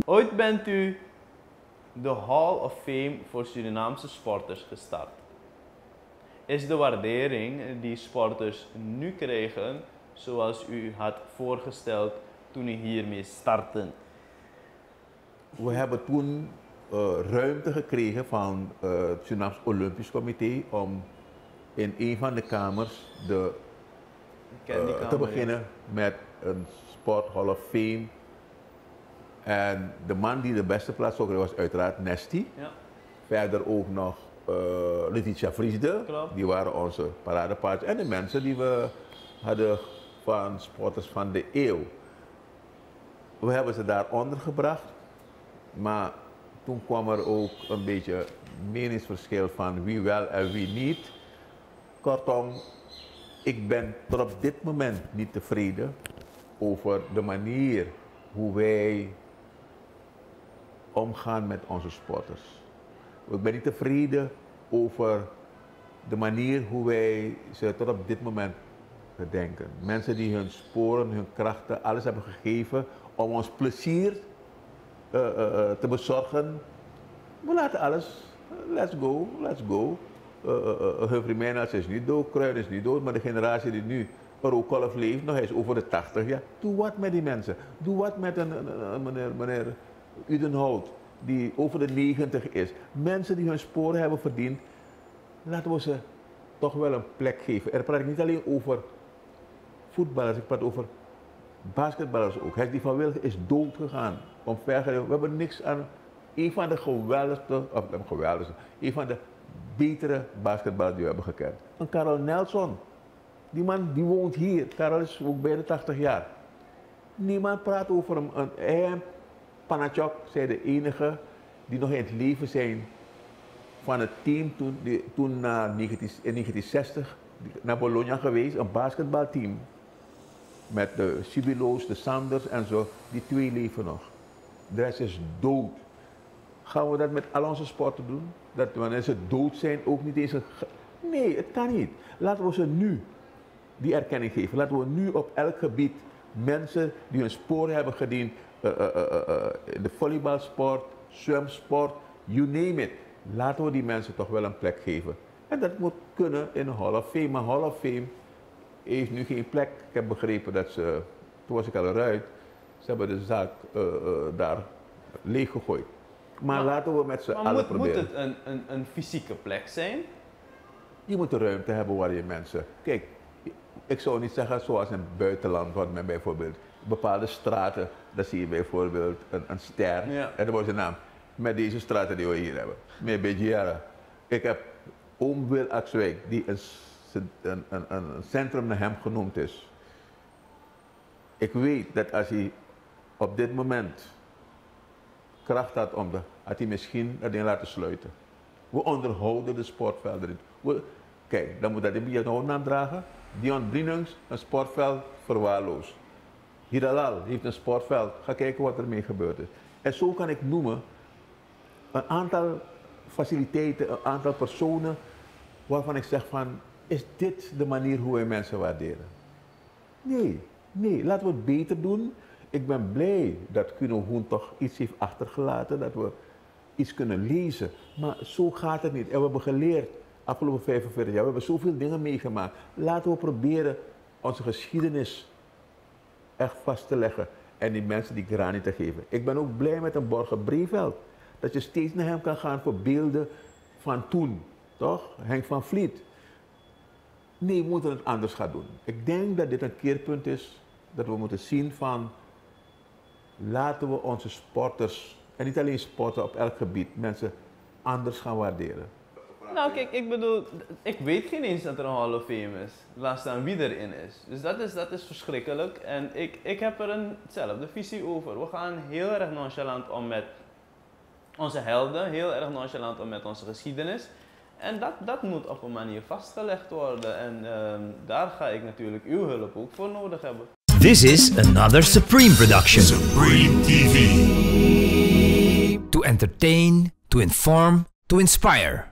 Ooit bent u de Hall of Fame voor Surinaamse sporters gestart. Is de waardering die sporters nu krijgen zoals u had voorgesteld toen u hiermee startte? We hebben toen ruimte gekregen van het Surinaams Olympisch Comité om in een van de kamers te beginnen met een Sport Hall of Fame. En de man die de beste plaats zou krijgen was uiteraard Nesty. Ja. Verder ook nog Letitia Vriesde, Klopt. die waren onze paradepaardjes. En de mensen die we hadden van sporters van de eeuw. We hebben ze daar ondergebracht, maar toen kwam er ook een beetje meningsverschil van wie wel en wie niet. Kortom, ik ben tot op dit moment niet tevreden over de manier hoe wij omgaan met onze sporters. Ik ben niet tevreden over de manier hoe wij ze tot op dit moment bedenken. Mensen die hun sporen, hun krachten, alles hebben gegeven om ons plezier te bezorgen. We laten alles, let's go, let's go. Humphrey Mijners is niet dood, Kruin is niet dood, maar de generatie die nu Rookkolf leeft, nog hij is over de 80 jaar. Doe wat met die mensen. Doe wat met meneer Udenhout, die over de 90 is. Mensen die hun sporen hebben verdiend, laten we ze toch wel een plek geven. Er praat ik niet alleen over voetballers, ik praat over basketballers ook. Hesdy van Wilgen is dood gegaan. We hebben niks aan. Een van de een van de betere basketballers die we hebben gekend. Een Karel Nelson. Die man die woont hier. Karel is ook bijna 80 jaar. Niemand praat over hem. Hij en Panachok zijn de enigen die nog in het leven zijn van het team toen in 1960 naar Bologna geweest. Een basketbalteam. Met de Sibilo's, de Sanders en zo. Die twee leven nog. De rest is dood. Gaan we dat met al onze sporten doen? Dat wanneer ze dood zijn ook niet eens een... Nee, het kan niet. Laten we ze nu die erkenning geven. Laten we nu op elk gebied mensen die hun sporen hebben gediend, in de volleybalsport, zwemsport, you name it. Laten we die mensen toch wel een plek geven. En dat moet kunnen in een Hall of Fame. Maar Hall of Fame heeft nu geen plek. Ik heb begrepen dat ze, toen was ik al eruit, ze hebben de zaak daar leeggegooid. Maar laten we met z'n allen proberen. Moet het een fysieke plek zijn? Je moet de ruimte hebben waar je mensen... Kijk, ik zou niet zeggen zoals in het buitenland, wat men bijvoorbeeld... Bepaalde straten, daar zie je bijvoorbeeld een ster, ja. En dat was de naam. Met deze straten die we hier hebben. Met Bejiara. Ik heb oom Wil Axwijk, die een centrum naar hem genoemd is. Ik weet dat als hij op dit moment kracht had had hij misschien dat ding laten sluiten. We onderhouden de sportvelden. Kijk, dan moet dat in je naam dragen. Dion Brienungs, een sportveld verwaarloosd. Hiralal heeft een sportveld. Ga kijken wat ermee gebeurd is. En zo kan ik noemen een aantal faciliteiten, een aantal personen waarvan ik zeg van, is dit de manier hoe wij mensen waarderen? Nee, laten we het beter doen. Ik ben blij dat Kuno Hoen toch iets heeft achtergelaten, dat we iets kunnen lezen. Maar zo gaat het niet. En we hebben geleerd, afgelopen 45 jaar, we hebben zoveel dingen meegemaakt. Laten we proberen onze geschiedenis echt vast te leggen en die mensen die grani te geven. Ik ben ook blij met een Borger Breveld. Dat je steeds naar hem kan gaan voor beelden van toen. Toch? Henk van Vliet. Nee, we moeten het anders gaan doen. Ik denk dat dit een keerpunt is. Dat we moeten zien van... Laten we onze sporters, en niet alleen sporten op elk gebied, mensen anders gaan waarderen. Nou kijk, ik bedoel, ik weet geen eens dat er een Hall of Fame is. Laat staan wie erin is. Dus dat is verschrikkelijk. En ik heb er hetzelfde visie over. We gaan heel erg nonchalant om met onze helden, heel erg nonchalant om met onze geschiedenis. En dat moet op een manier vastgelegd worden. En daar ga ik natuurlijk uw hulp ook voor nodig hebben. This is another Supreme production. Supreme TV. To entertain, to inform, to inspire.